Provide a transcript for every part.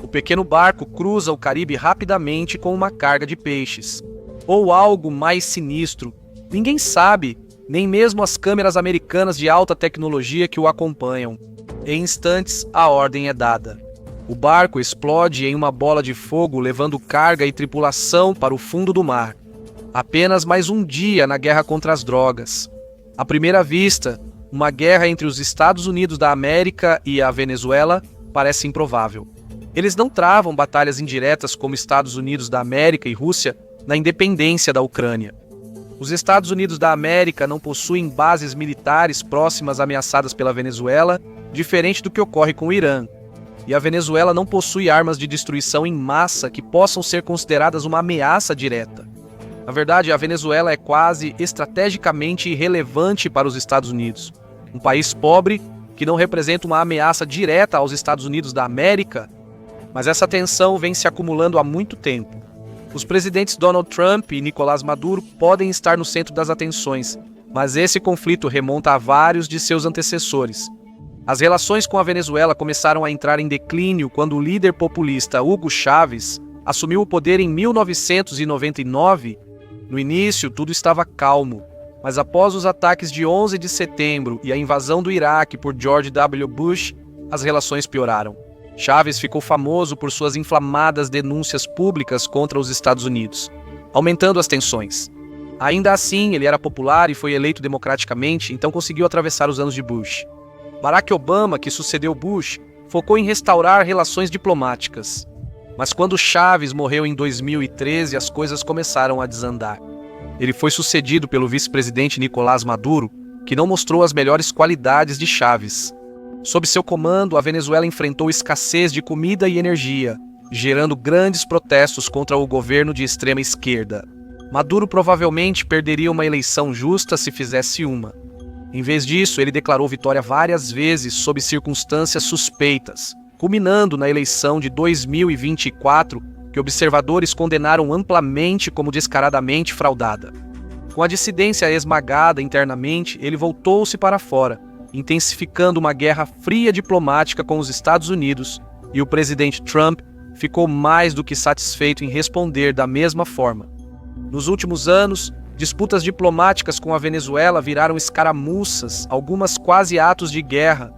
O pequeno barco cruza o Caribe rapidamente com uma carga de peixes. Ou algo mais sinistro, ninguém sabe, nem mesmo as câmeras americanas de alta tecnologia que o acompanham. Em instantes, a ordem é dada. O barco explode em uma bola de fogo, levando carga e tripulação para o fundo do mar. Apenas mais um dia na guerra contra as drogas. À primeira vista, uma guerra entre os Estados Unidos da América e a Venezuela parece improvável. Eles não travam batalhas indiretas como Estados Unidos da América e Rússia na independência da Ucrânia. Os Estados Unidos da América não possuem bases militares próximas ameaçadas pela Venezuela, diferente do que ocorre com o Irã. E a Venezuela não possui armas de destruição em massa que possam ser consideradas uma ameaça direta. Na verdade, a Venezuela é quase estrategicamente irrelevante para os Estados Unidos. Um país pobre que não representa uma ameaça direta aos Estados Unidos da América, mas essa tensão vem se acumulando há muito tempo. Os presidentes Donald Trump e Nicolás Maduro podem estar no centro das atenções, mas esse conflito remonta a vários de seus antecessores. As relações com a Venezuela começaram a entrar em declínio quando o líder populista Hugo Chávez assumiu o poder em 1999. No início, tudo estava calmo, mas após os ataques de 11 de setembro e a invasão do Iraque por George W. Bush, as relações pioraram. Chávez ficou famoso por suas inflamadas denúncias públicas contra os Estados Unidos, aumentando as tensões. Ainda assim, ele era popular e foi eleito democraticamente, então conseguiu atravessar os anos de Bush. Barack Obama, que sucedeu Bush, focou em restaurar relações diplomáticas. Mas quando Chávez morreu em 2013, as coisas começaram a desandar. Ele foi sucedido pelo vice-presidente Nicolás Maduro, que não mostrou as melhores qualidades de Chávez. Sob seu comando, a Venezuela enfrentou escassez de comida e energia, gerando grandes protestos contra o governo de extrema esquerda. Maduro provavelmente perderia uma eleição justa se fizesse uma. Em vez disso, ele declarou vitória várias vezes sob circunstâncias suspeitas, culminando na eleição de 2024, que observadores condenaram amplamente como descaradamente fraudada. Com a dissidência esmagada internamente, ele voltou-se para fora, intensificando uma guerra fria diplomática com os Estados Unidos, e o presidente Trump ficou mais do que satisfeito em responder da mesma forma. Nos últimos anos, disputas diplomáticas com a Venezuela viraram escaramuças, algumas quase atos de guerra.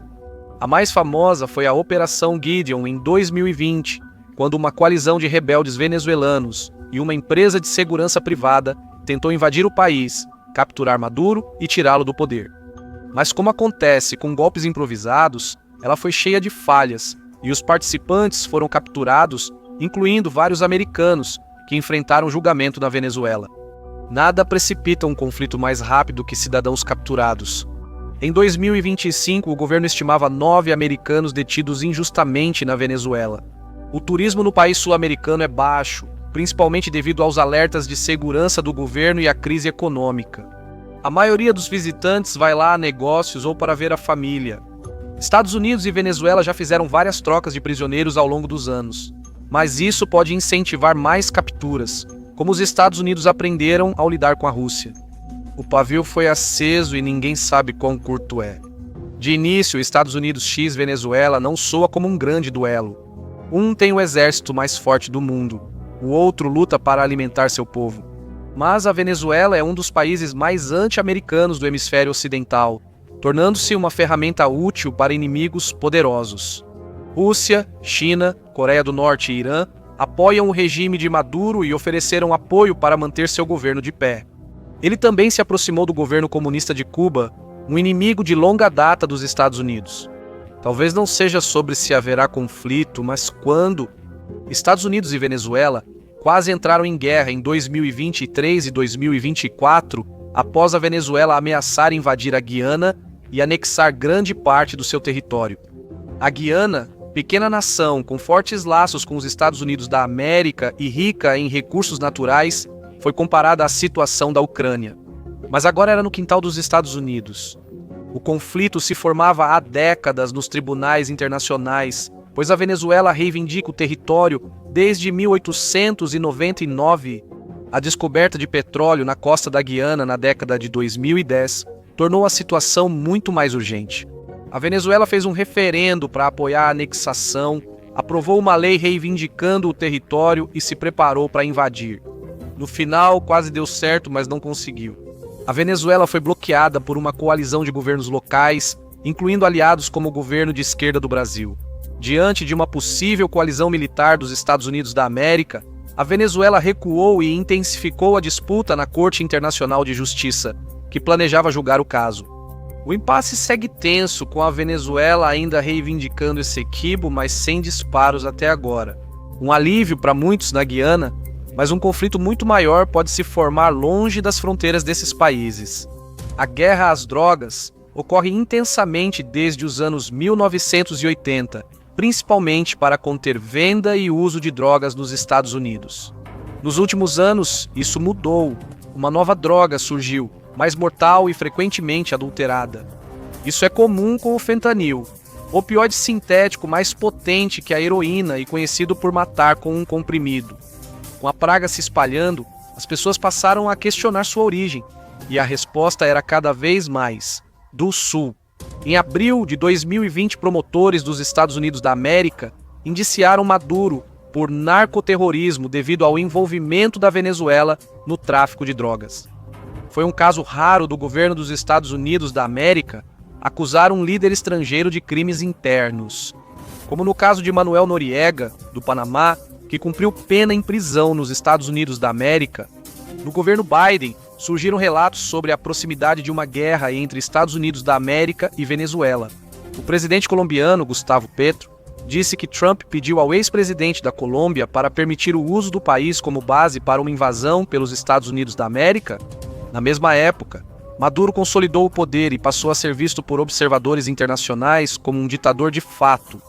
A mais famosa foi a Operação Gideon em 2020, quando uma coalizão de rebeldes venezuelanos e uma empresa de segurança privada tentou invadir o país, capturar Maduro e tirá-lo do poder. Mas como acontece com golpes improvisados, ela foi cheia de falhas e os participantes foram capturados, incluindo vários americanos que enfrentaram julgamento na Venezuela. Nada precipita um conflito mais rápido que cidadãos capturados. Em 2025, o governo estimava 9 americanos detidos injustamente na Venezuela. O turismo no país sul-americano é baixo, principalmente devido aos alertas de segurança do governo e à crise econômica. A maioria dos visitantes vai lá a negócios ou para ver a família. Estados Unidos e Venezuela já fizeram várias trocas de prisioneiros ao longo dos anos, mas isso pode incentivar mais capturas, como os Estados Unidos aprenderam ao lidar com a Rússia. O pavio foi aceso e ninguém sabe quão curto é. De início, Estados Unidos x Venezuela não soa como um grande duelo. Um tem o exército mais forte do mundo, o outro luta para alimentar seu povo. Mas a Venezuela é um dos países mais anti-americanos do hemisfério ocidental, tornando-se uma ferramenta útil para inimigos poderosos. Rússia, China, Coreia do Norte e Irã apoiam o regime de Maduro e ofereceram apoio para manter seu governo de pé. Ele também se aproximou do governo comunista de Cuba, um inimigo de longa data dos Estados Unidos. Talvez não seja sobre se haverá conflito, mas quando. Estados Unidos e Venezuela quase entraram em guerra em 2023 e 2024, após a Venezuela ameaçar invadir a Guiana e anexar grande parte do seu território. A Guiana, pequena nação com fortes laços com os Estados Unidos da América e rica em recursos naturais, foi comparada à situação da Ucrânia. Mas agora era no quintal dos Estados Unidos. O conflito se formava há décadas nos tribunais internacionais, pois a Venezuela reivindica o território desde 1899. A descoberta de petróleo na costa da Guiana na década de 2010 tornou a situação muito mais urgente. A Venezuela fez um referendo para apoiar a anexação, aprovou uma lei reivindicando o território e se preparou para invadir. No final, quase deu certo, mas não conseguiu. A Venezuela foi bloqueada por uma coalizão de governos locais, incluindo aliados como o governo de esquerda do Brasil. Diante de uma possível coalizão militar dos Estados Unidos da América, a Venezuela recuou e intensificou a disputa na Corte Internacional de Justiça, que planejava julgar o caso. O impasse segue tenso, com a Venezuela ainda reivindicando esse equívoco, mas sem disparos até agora. Um alívio para muitos na Guiana, mas um conflito muito maior pode se formar longe das fronteiras desses países. A guerra às drogas ocorre intensamente desde os anos 1980, principalmente para conter venda e uso de drogas nos Estados Unidos. Nos últimos anos, isso mudou. Uma nova droga surgiu, mais mortal e frequentemente adulterada. Isso é comum com o fentanil, opioide sintético mais potente que a heroína e conhecido por matar com um comprimido. Com a praga se espalhando, as pessoas passaram a questionar sua origem, e a resposta era cada vez mais do Sul. Em abril de 2020, promotores dos Estados Unidos da América indiciaram Maduro por narcoterrorismo devido ao envolvimento da Venezuela no tráfico de drogas. Foi um caso raro do governo dos Estados Unidos da América acusar um líder estrangeiro de crimes internos, como no caso de Manuel Noriega, do Panamá, que cumpriu pena em prisão nos Estados Unidos da América. No governo Biden, surgiram relatos sobre a proximidade de uma guerra entre Estados Unidos da América e Venezuela. O presidente colombiano, Gustavo Petro, disse que Trump pediu ao ex-presidente da Colômbia para permitir o uso do país como base para uma invasão pelos Estados Unidos da América. Na mesma época, Maduro consolidou o poder e passou a ser visto por observadores internacionais como um ditador de fato.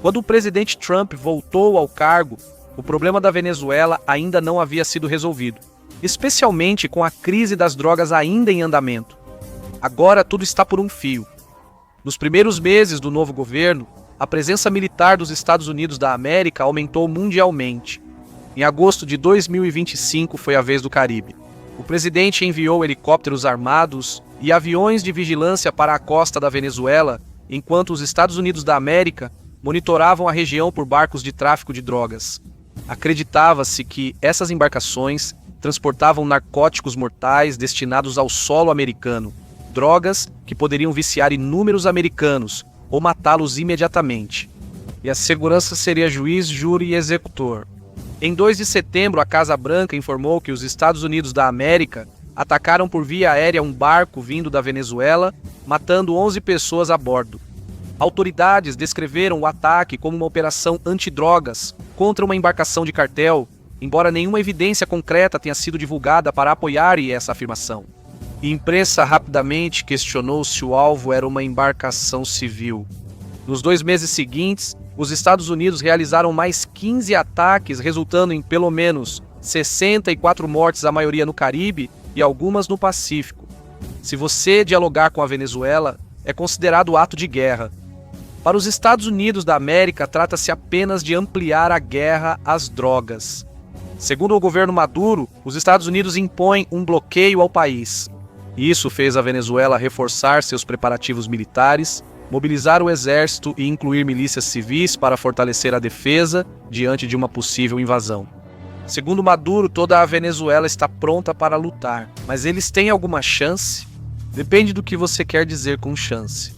Quando o presidente Trump voltou ao cargo, o problema da Venezuela ainda não havia sido resolvido, especialmente com a crise das drogas ainda em andamento. Agora tudo está por um fio. Nos primeiros meses do novo governo, a presença militar dos Estados Unidos da América aumentou mundialmente. Em agosto de 2025 foi a vez do Caribe. O presidente enviou helicópteros armados e aviões de vigilância para a costa da Venezuela, enquanto os Estados Unidos da América monitoravam a região por barcos de tráfico de drogas. Acreditava-se que essas embarcações transportavam narcóticos mortais destinados ao solo americano, drogas que poderiam viciar inúmeros americanos ou matá-los imediatamente. E a segurança seria juiz, júri e executor. Em 2 de setembro, a Casa Branca informou que os Estados Unidos da América atacaram por via aérea um barco vindo da Venezuela, matando 11 pessoas a bordo. Autoridades descreveram o ataque como uma operação antidrogas contra uma embarcação de cartel, embora nenhuma evidência concreta tenha sido divulgada para apoiar essa afirmação. A imprensa rapidamente questionou se o alvo era uma embarcação civil. Nos 2 meses seguintes, os Estados Unidos realizaram mais 15 ataques, resultando em pelo menos 64 mortes, a maioria no Caribe e algumas no Pacífico. Se você dialogar com a Venezuela, é considerado ato de guerra. Para os Estados Unidos da América, trata-se apenas de ampliar a guerra às drogas. Segundo o governo Maduro, os Estados Unidos impõem um bloqueio ao país. Isso fez a Venezuela reforçar seus preparativos militares, mobilizar o exército e incluir milícias civis para fortalecer a defesa diante de uma possível invasão. Segundo Maduro, toda a Venezuela está pronta para lutar, mas eles têm alguma chance? Depende do que você quer dizer com chance.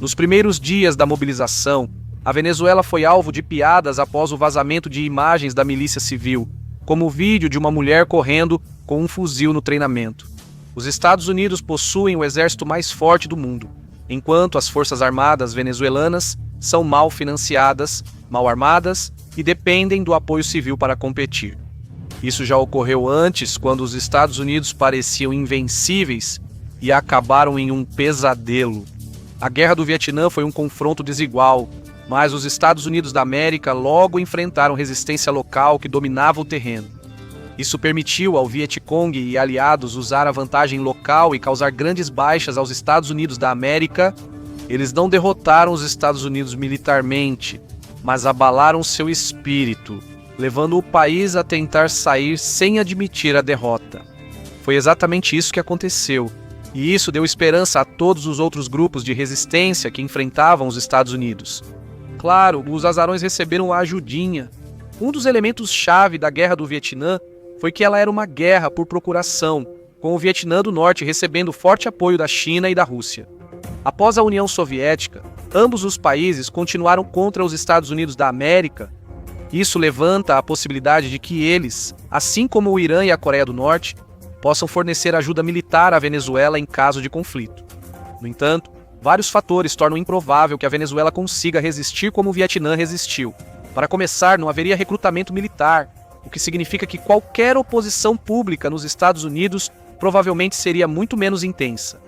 Nos primeiros dias da mobilização, a Venezuela foi alvo de piadas após o vazamento de imagens da milícia civil, como o vídeo de uma mulher correndo com um fuzil no treinamento. Os Estados Unidos possuem o exército mais forte do mundo, enquanto as forças armadas venezuelanas são mal financiadas, mal armadas e dependem do apoio civil para competir. Isso já ocorreu antes, quando os Estados Unidos pareciam invencíveis e acabaram em um pesadelo. A Guerra do Vietnã foi um confronto desigual, mas os Estados Unidos da América logo enfrentaram resistência local que dominava o terreno. Isso permitiu ao Vietcong e aliados usar a vantagem local e causar grandes baixas aos Estados Unidos da América. Eles não derrotaram os Estados Unidos militarmente, mas abalaram seu espírito, levando o país a tentar sair sem admitir a derrota. Foi exatamente isso que aconteceu, e isso deu esperança a todos os outros grupos de resistência que enfrentavam os Estados Unidos. Claro, os azarões receberam a ajudinha. Um dos elementos-chave da Guerra do Vietnã foi que ela era uma guerra por procuração, com o Vietnã do Norte recebendo forte apoio da China e da Rússia. Após a União Soviética, ambos os países continuaram contra os Estados Unidos da América. Isso levanta a possibilidade de que eles, assim como o Irã e a Coreia do Norte, possam fornecer ajuda militar à Venezuela em caso de conflito. No entanto, vários fatores tornam improvável que a Venezuela consiga resistir como o Vietnã resistiu. Para começar, não haveria recrutamento militar, o que significa que qualquer oposição pública nos Estados Unidos provavelmente seria muito menos intensa.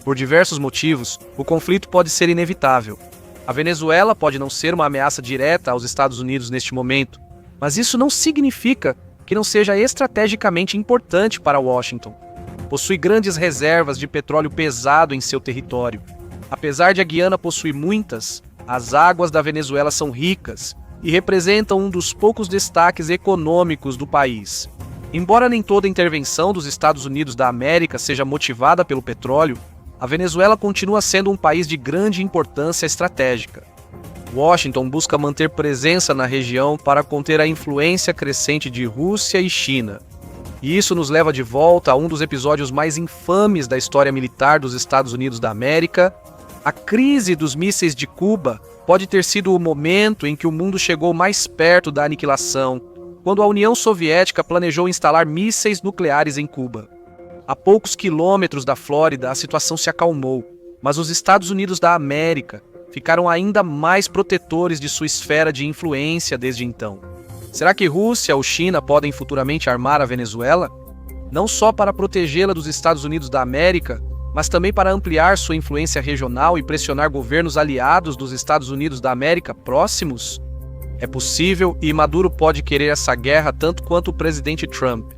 Por diversos motivos, o conflito pode ser inevitável. A Venezuela pode não ser uma ameaça direta aos Estados Unidos neste momento, mas isso não significa que não seja estrategicamente importante para Washington. Possui grandes reservas de petróleo pesado em seu território. Apesar de a Guiana possuir muitas, as águas da Venezuela são ricas e representam um dos poucos destaques econômicos do país. Embora nem toda intervenção dos Estados Unidos da América seja motivada pelo petróleo, a Venezuela continua sendo um país de grande importância estratégica. Washington busca manter presença na região para conter a influência crescente de Rússia e China. E isso nos leva de volta a um dos episódios mais infames da história militar dos Estados Unidos da América. A crise dos mísseis de Cuba pode ter sido o momento em que o mundo chegou mais perto da aniquilação, quando a União Soviética planejou instalar mísseis nucleares em Cuba. A poucos quilômetros da Flórida, a situação se acalmou, mas os Estados Unidos da América ficaram ainda mais protetores de sua esfera de influência desde então. Será que Rússia ou China podem futuramente armar a Venezuela? Não só para protegê-la dos Estados Unidos da América, mas também para ampliar sua influência regional e pressionar governos aliados dos Estados Unidos da América próximos? É possível e Maduro pode querer essa guerra tanto quanto o presidente Trump.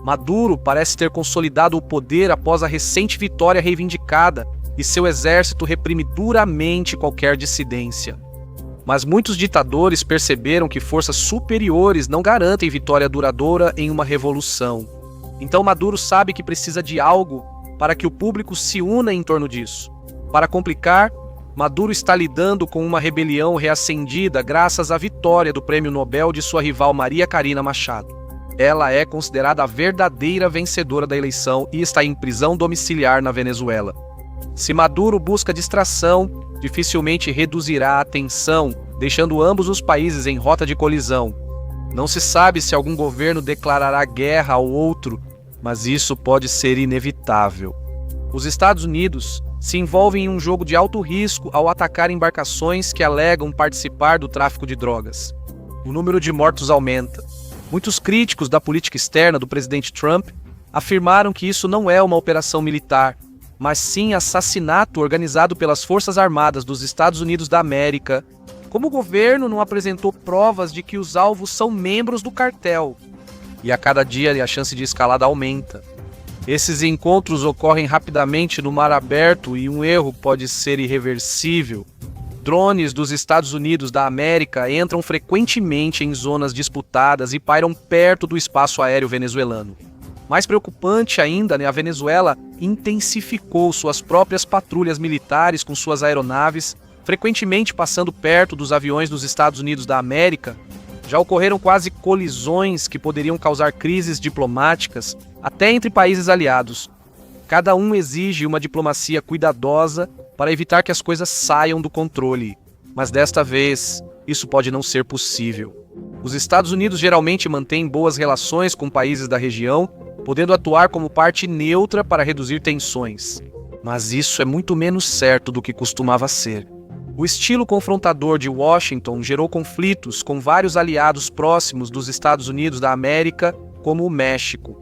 Maduro parece ter consolidado o poder após a recente vitória reivindicada e seu exército reprime duramente qualquer dissidência. Mas muitos ditadores perceberam que forças superiores não garantem vitória duradoura em uma revolução. Então Maduro sabe que precisa de algo para que o público se una em torno disso. Para complicar, Maduro está lidando com uma rebelião reacendida graças à vitória do Prêmio Nobel de sua rival Maria Corina Machado. Ela é considerada a verdadeira vencedora da eleição e está em prisão domiciliar na Venezuela. Se Maduro busca distração, dificilmente reduzirá a tensão, deixando ambos os países em rota de colisão. Não se sabe se algum governo declarará guerra ao outro, mas isso pode ser inevitável. Os Estados Unidos se envolvem em um jogo de alto risco ao atacar embarcações que alegam participar do tráfico de drogas. O número de mortos aumenta. Muitos críticos da política externa do presidente Trump afirmaram que isso não é uma operação militar, mas sim assassinato organizado pelas Forças Armadas dos Estados Unidos da América, como o governo não apresentou provas de que os alvos são membros do cartel. E a cada dia a chance de escalada aumenta. Esses encontros ocorrem rapidamente no mar aberto e um erro pode ser irreversível. Drones dos Estados Unidos da América entram frequentemente em zonas disputadas e pairam perto do espaço aéreo venezuelano. Mais preocupante ainda, a Venezuela intensificou suas próprias patrulhas militares com suas aeronaves, frequentemente passando perto dos aviões dos Estados Unidos da América. Já ocorreram quase colisões que poderiam causar crises diplomáticas, até entre países aliados. Cada um exige uma diplomacia cuidadosa para evitar que as coisas saiam do controle. Mas desta vez, isso pode não ser possível. Os Estados Unidos geralmente mantêm boas relações com países da região, podendo atuar como parte neutra para reduzir tensões. Mas isso é muito menos certo do que costumava ser. O estilo confrontador de Washington gerou conflitos com vários aliados próximos dos Estados Unidos da América, como o México.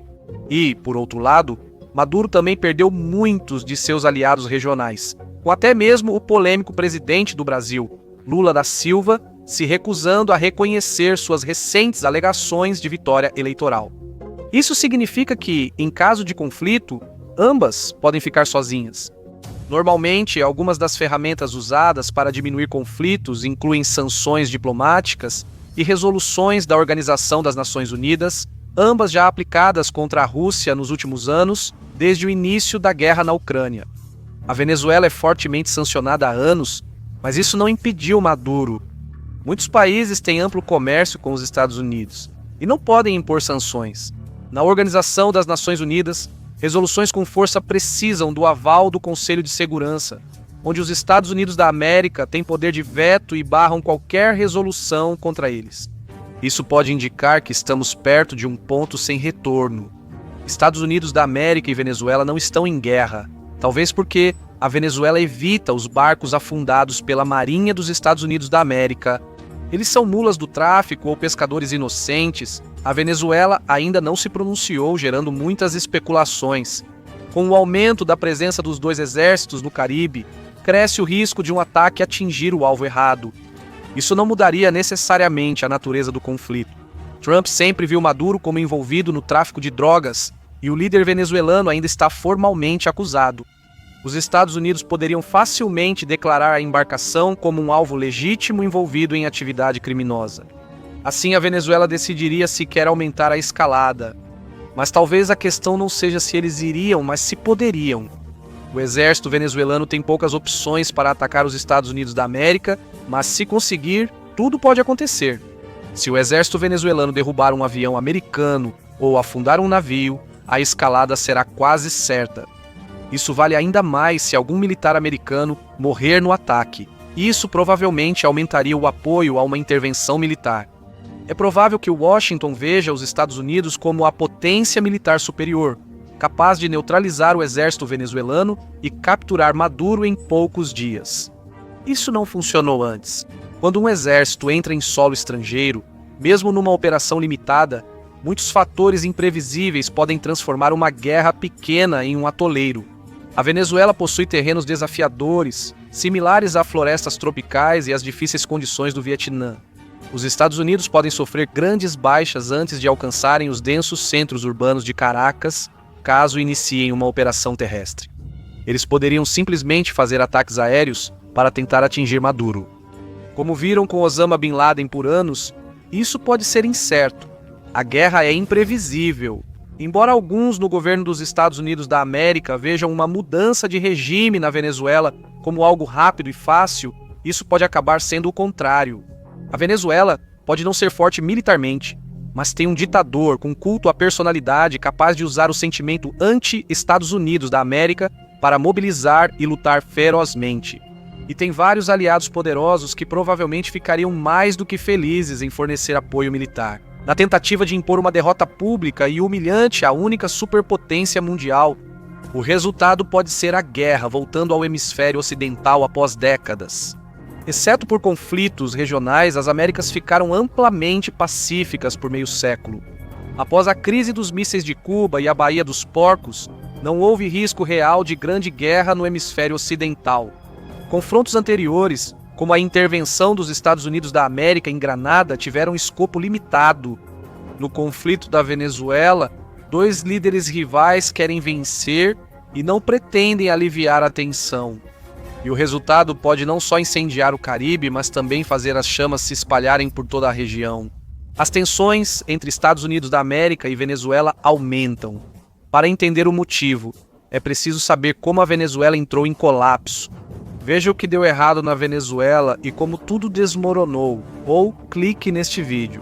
E, por outro lado, Maduro também perdeu muitos de seus aliados regionais, com até mesmo o polêmico presidente do Brasil, Lula da Silva, se recusando a reconhecer suas recentes alegações de vitória eleitoral. Isso significa que, em caso de conflito, ambas podem ficar sozinhas. Normalmente, algumas das ferramentas usadas para diminuir conflitos incluem sanções diplomáticas e resoluções da Organização das Nações Unidas, ambas já aplicadas contra a Rússia nos últimos anos, desde o início da guerra na Ucrânia. A Venezuela é fortemente sancionada há anos, mas isso não impediu Maduro Muitos países têm amplo comércio com os Estados Unidos e não podem impor sanções. Na Organização das Nações Unidas, resoluções com força precisam do aval do Conselho de Segurança, onde os Estados Unidos da América têm poder de veto e barram qualquer resolução contra eles. Isso pode indicar que estamos perto de um ponto sem retorno. Estados Unidos da América e Venezuela não estão em guerra, talvez porque a Venezuela evita os barcos afundados pela Marinha dos Estados Unidos da América. Eles são mulas do tráfico ou pescadores inocentes. A Venezuela ainda não se pronunciou, gerando muitas especulações. Com o aumento da presença dos dois exércitos no Caribe, cresce o risco de um ataque atingir o alvo errado. Isso não mudaria necessariamente a natureza do conflito. Trump sempre viu Maduro como envolvido no tráfico de drogas e o líder venezuelano ainda está formalmente acusado. Os Estados Unidos poderiam facilmente declarar a embarcação como um alvo legítimo envolvido em atividade criminosa. Assim, a Venezuela decidiria se quer aumentar a escalada. Mas talvez a questão não seja se eles iriam, mas se poderiam. O exército venezuelano tem poucas opções para atacar os Estados Unidos da América, mas se conseguir, tudo pode acontecer. Se o exército venezuelano derrubar um avião americano ou afundar um navio, a escalada será quase certa. Isso vale ainda mais se algum militar americano morrer no ataque. Isso provavelmente aumentaria o apoio a uma intervenção militar. É provável que Washington veja os Estados Unidos como a potência militar superior, capaz de neutralizar o exército venezuelano e capturar Maduro em poucos dias. Isso não funcionou antes. Quando um exército entra em solo estrangeiro, mesmo numa operação limitada, muitos fatores imprevisíveis podem transformar uma guerra pequena em um atoleiro. A Venezuela possui terrenos desafiadores, similares a florestas tropicais e às difíceis condições do Vietnã. Os Estados Unidos podem sofrer grandes baixas antes de alcançarem os densos centros urbanos de Caracas, caso iniciem uma operação terrestre. Eles poderiam simplesmente fazer ataques aéreos para tentar atingir Maduro. Como viram com Osama Bin Laden por anos, isso pode ser incerto. A guerra é imprevisível. Embora alguns no governo dos Estados Unidos da América vejam uma mudança de regime na Venezuela como algo rápido e fácil, isso pode acabar sendo o contrário. A Venezuela pode não ser forte militarmente, mas tem um ditador com culto à personalidade capaz de usar o sentimento anti-Estados Unidos da América para mobilizar e lutar ferozmente. E tem vários aliados poderosos que provavelmente ficariam mais do que felizes em fornecer apoio militar, na tentativa de impor uma derrota pública e humilhante à única superpotência mundial. O resultado pode ser a guerra voltando ao hemisfério ocidental após décadas. Exceto por conflitos regionais, as Américas ficaram amplamente pacíficas por meio século. Após a crise dos mísseis de Cuba e a Baía dos Porcos, não houve risco real de grande guerra no hemisfério ocidental. Confrontos anteriores, como a intervenção dos Estados Unidos da América em Granada, tiveram escopo limitado. No conflito da Venezuela, dois líderes rivais querem vencer e não pretendem aliviar a tensão. E o resultado pode não só incendiar o Caribe, mas também fazer as chamas se espalharem por toda a região. As tensões entre Estados Unidos da América e Venezuela aumentam. Para entender o motivo, é preciso saber como a Venezuela entrou em colapso. Veja o que deu errado na Venezuela e como tudo desmoronou, ou clique neste vídeo.